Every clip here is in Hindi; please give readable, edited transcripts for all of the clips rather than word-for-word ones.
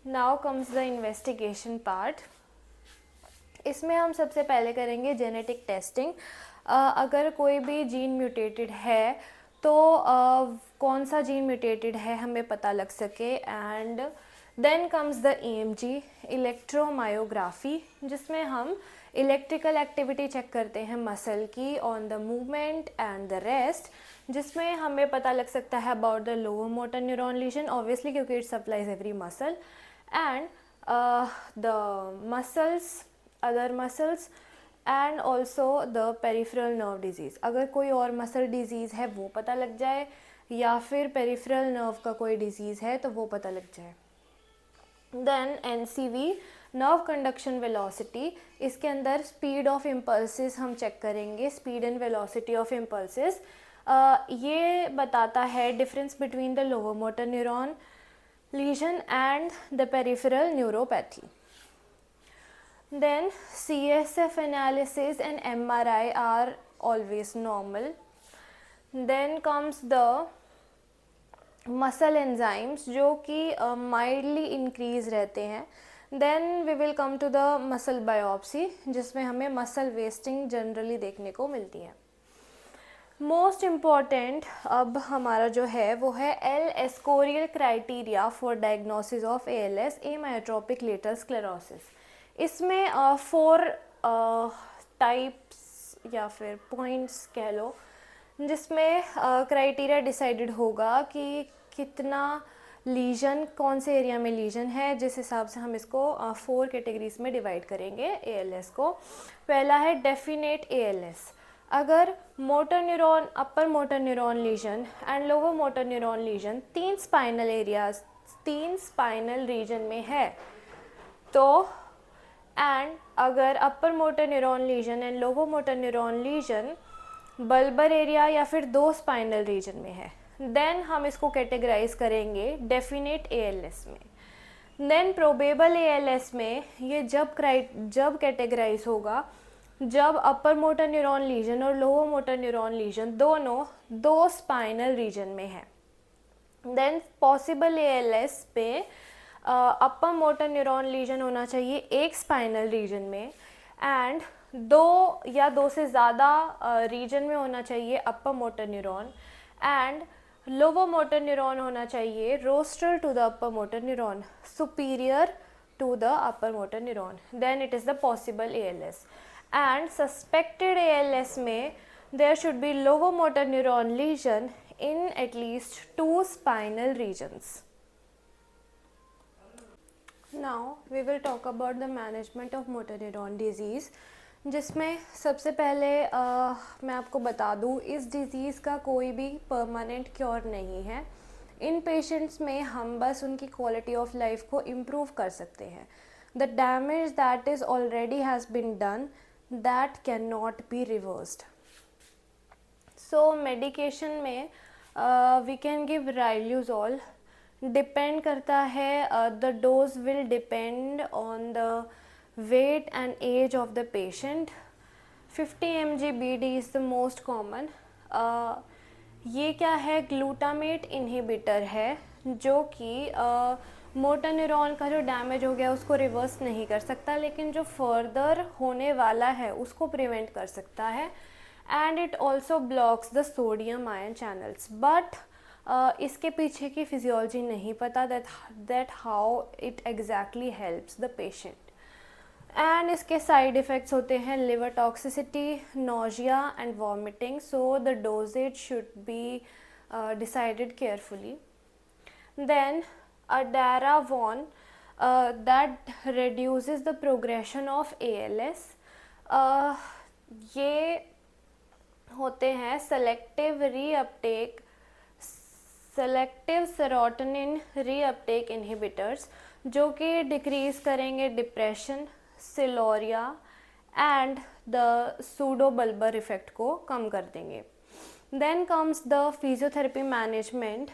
Now comes the investigation part. इसमें हम सबसे पहले करेंगे जेनेटिक टेस्टिंग। अगर कोई भी जीन म्यूटेटेड है तो कौन सा जीन म्यूटेटेड है हमें पता लग सके। And then comes the EMG, electromyography, जिसमें हम इलेक्ट्रिकल एक्टिविटी चेक करते हैं मसल की on the movement and the rest, जिसमें हमें पता लग सकता है about the lower motor neuron lesion obviously क्योंकि it supplies every muscle and the muscles other muscles and also the peripheral nerve disease. अगर कोई और मसल डिजीज़ है वो पता लग जाए या फिर पेरिफेरल नर्व का कोई डिजीज़ है तो वो पता लग जाए। Then NCV, nerve conduction velocity, इसके अंदर स्पीड ऑफ इम्पल्सेस हम चेक करेंगे, speed and velocity of impulses. ये बताता है difference between the lower motor neuron lesion and the peripheral neuropathy. Then CSF analysis and MRI are always normal. Then comes the muscle enzymes जो कि माइल्डली इंक्रीज रहते हैं। Then we will come to the muscle biopsy जिसमें हमें मसल वेस्टिंग जनरली देखने को मिलती है। मोस्ट इम्पॉर्टेंट अब हमारा जो है वो है El Escorial criteria for diagnosis of ALS, amyotrophic lateral sclerosis. इसमें 4 टाइप्स या फिर पॉइंट्स कह लो जिसमें क्राइटेरिया डिसाइडेड होगा कि कितना लीजन, कौन से एरिया में लीजन है, जिस हिसाब से हम इसको 4 कैटेगरीज में डिवाइड करेंगे ALS को। पहला है डेफिनेट ALS। अगर motor neuron, upper motor neuron lesion and lower motor neuron lesion 3 spinal areas, 3 spinal region में है तो, एंड अगर upper motor neuron lesion and lower motor neuron lesion bulbar area या फिर 2 स्पाइनल रीजन में है, देन हम इसको कैटेगराइज करेंगे डेफिनेट ALS में। देन प्रोबेबल ALS में ये जब कैटेगराइज होगा जब अपर मोटर न्यूरॉन लीजन और लोअर मोटर न्यूरॉन लीजन दोनों 2 स्पाइनल रीजन में है। देन पॉसिबल ALS पे अपर मोटर न्यूरॉन लीजन होना चाहिए एक स्पाइनल रीजन में एंड 2 या 2 से ज़्यादा रीजन में होना चाहिए upper motor neuron and lower motor neuron होना चाहिए rostral to the upper motor neuron, superior to the upper motor neuron, then it is the possible ALS। And suspected ALS में there should be lower motor neuron lesion in at least 2 spinal regions. Now we will talk about the management of motor neuron disease, जिसमें सबसे पहले मैं आपको बता दूँ इस डिज़ीज़ का कोई भी परमानेंट क्योर नहीं है। इन पेशेंट्स में हम बस उनकी क्वालिटी ऑफ लाइफ को इम्प्रूव कर सकते हैं। The damage that is already has been done that can not be reversed. So medication में वी कैन गिव राइल्यूज़ोल, डिपेंड करता है, the dose will depend on the weight and age of the patient। 50 mg BD is the most common। ये क्या है, ग्लूटामेट इनहिबिटर है जो कि मोटर न्यूरॉन का जो डैमेज हो गया उसको रिवर्स नहीं कर सकता लेकिन जो फर्दर होने वाला है उसको प्रिवेंट कर सकता है। And it also blocks the sodium ion channels, but इसके पीछे की फिजियोलॉजी नहीं पता that how it exactly helps the patient. And इसके साइड इफ़ेक्ट्स होते हैं liver toxicity, nausea and vomiting, so the doses should be decided carefully. Then edaravone that reduces the progression of ALS। ये होते हैं सेलेक्टिव सेरोटोनिन रीअपटेक इनहिबिटर्स जो कि डिक्रीज़ करेंगे depression, sialorrhoea and the pseudobulbar effect को कम कर देंगे। Then comes the physiotherapy management,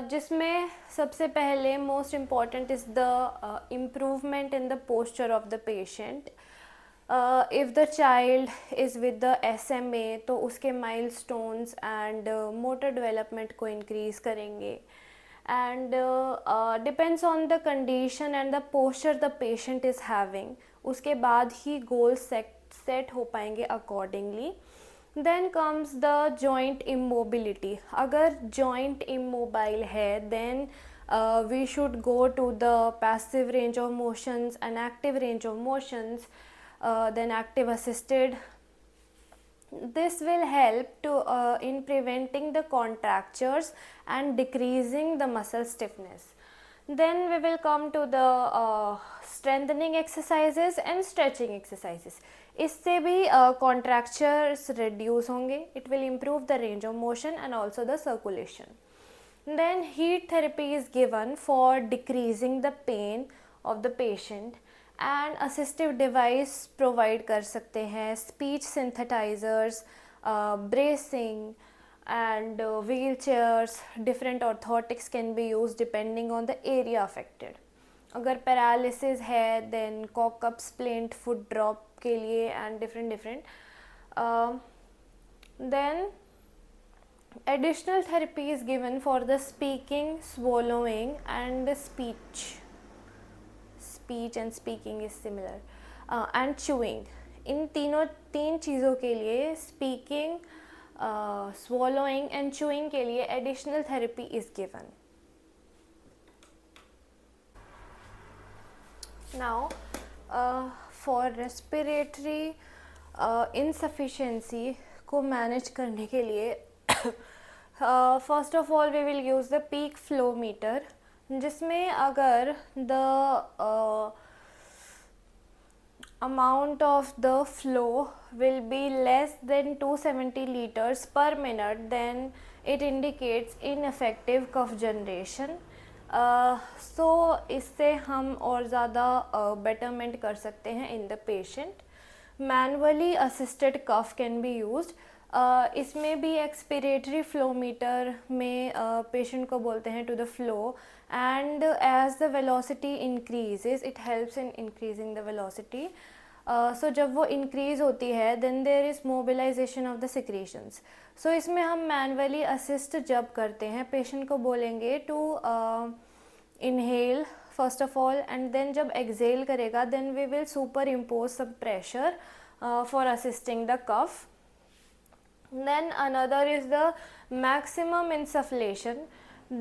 जिसमें सबसे पहले most important is the improvement in the posture of the patient. If the child is with the SMA तो उसके माइलस्टोन्स एंड मोटर डेवलपमेंट को इंक्रीज़ करेंगे। and depends on the condition and the posture the patient is having, उसके बाद ही goal set हो पाएंगे accordingly. Then comes the joint immobility. अगर joint immobile है then we should go to the passive range of motions and active range of motions, then active assisted. This will help to in preventing the contractures and decreasing the muscle stiffness. Then we will come to the strengthening exercises and stretching exercises. इससे भी contractures reduce होंगे. It will improve the range of motion and also the circulation. Then heat therapy is given for decreasing the pain of the patient and assistive device provide कर सकते हैं, speech synthesizers, bracing and wheelchairs. Different orthotics can be used depending on the area affected. अगर paralysis है then cock-up splint, foot drop के लिए and different. Then additional therapy is given for the speaking, swallowing and the speech and speaking is similar, and chewing. इन तीन चीज़ों के लिए speaking, swallowing and chewing के लिए additional therapy is given. Now for respiratory insufficiency को manage करने के लिए first of all we will use the peak flow meter, जिसमें अगर the amount of the flow will be less than 270 liters per minute then it indicates ineffective cough generation. So इससे हम और ज़्यादा betterment कर सकते हैं in the patient. Manually assisted cough can be used. इसमें भी एक्सपिरेटरी फ्लो मीटर में पेशेंट को बोलते हैं to the flow and as the velocity increases it helps in increasing the velocity. So जब वो इंक्रीज़ होती है then there is mobilisation of the secretions. So इसमें हम मैनुअली असिस्ट जब करते हैं पेशेंट को बोलेंगे to inhale first of all and then जब एक्सेल करेगा then we will superimpose some pressure for assisting the cough. Then another is the maximum insufflation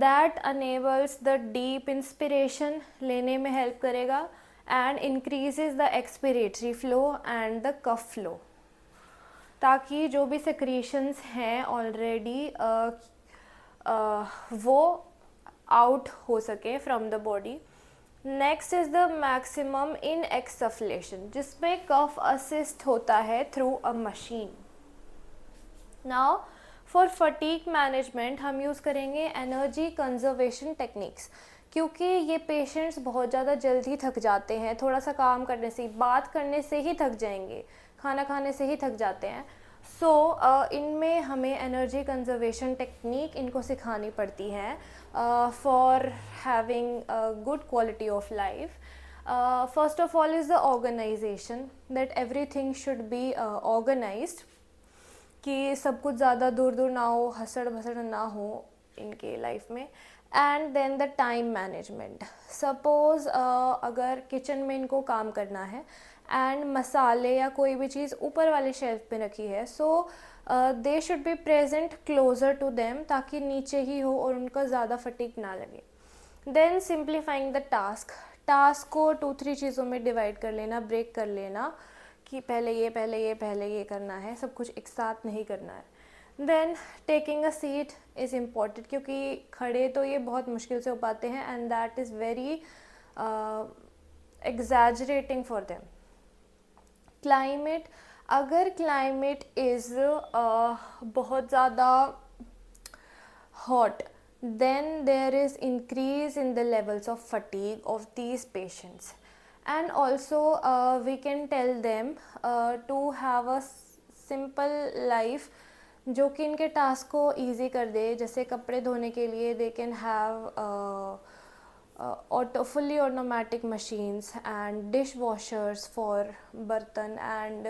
that enables the deep inspiration लेने में help करेगा and increases the expiratory flow and the cough flow, ताकि जो भी secretions हैं already वो out हो सके from the body. Next is the maximum in exsufflation जिसमें cough assist होता है through a machine. Now for fatigue management हम यूज़ करेंगे energy conservation techniques, क्योंकि ये पेशेंट्स बहुत ज़्यादा जल्दी थक जाते हैं. थोड़ा सा काम करने से, बात करने से ही थक जाएंगे, खाना खाने से ही थक जाते हैं. सो इनमें हमें एनर्जी कंजर्वेशन टेक्निक इनको सिखानी पड़ती है for having good quality of life. First of all is the organisation that everything should be organised, कि सब कुछ ज़्यादा दूर दूर ना हो, हसड़ भसड़ ना हो इनके लाइफ में. And then the time management. Suppose अगर किचन में इनको काम करना है एंड मसाले या कोई भी चीज़ ऊपर वाले शेल्फ पे रखी है, so they should be present closer to them ताकि नीचे ही हो और उनको ज़्यादा फटीग ना लगे. देन सिंप्लीफाइंग द टास्क को 2-3 चीज़ों में डिवाइड कर लेना, ब्रेक कर लेना कि पहले ये करना है, सब कुछ एक साथ नहीं करना है. Then taking a seat is important, क्योंकि खड़े तो ये बहुत मुश्किल से हो पाते हैं and that is very exaggerating for them. Climate, अगर क्लाइमेट इज़ बहुत ज़्यादा hot then there is increase in the levels of fatigue of these patients. And also we can tell them to have a simple life जो कि इनके टास्क को ईजी कर दे. जैसे कपड़े धोने के लिए they can have fully automatic machines and dishwashers for बर्तन, and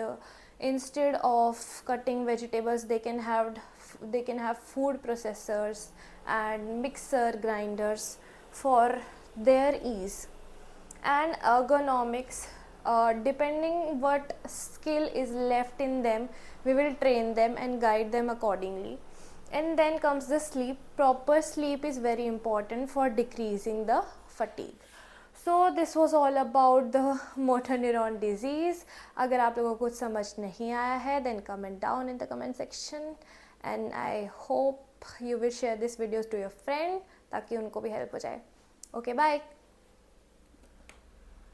instead of cutting vegetables they can have they can have food processors and mixer grinders for their ease. And ergonomics, depending what skill is left in them, we will train them and guide them accordingly. And then comes the sleep. Proper sleep is very important for decreasing the fatigue. So this was all about the motor neuron disease. अगर आप लोगों को कुछ समझ नहीं आया है then comment down in the comment section, and I hope you will share this videos to your friend ताकि उनको भी help हो जाए. Okay, bye.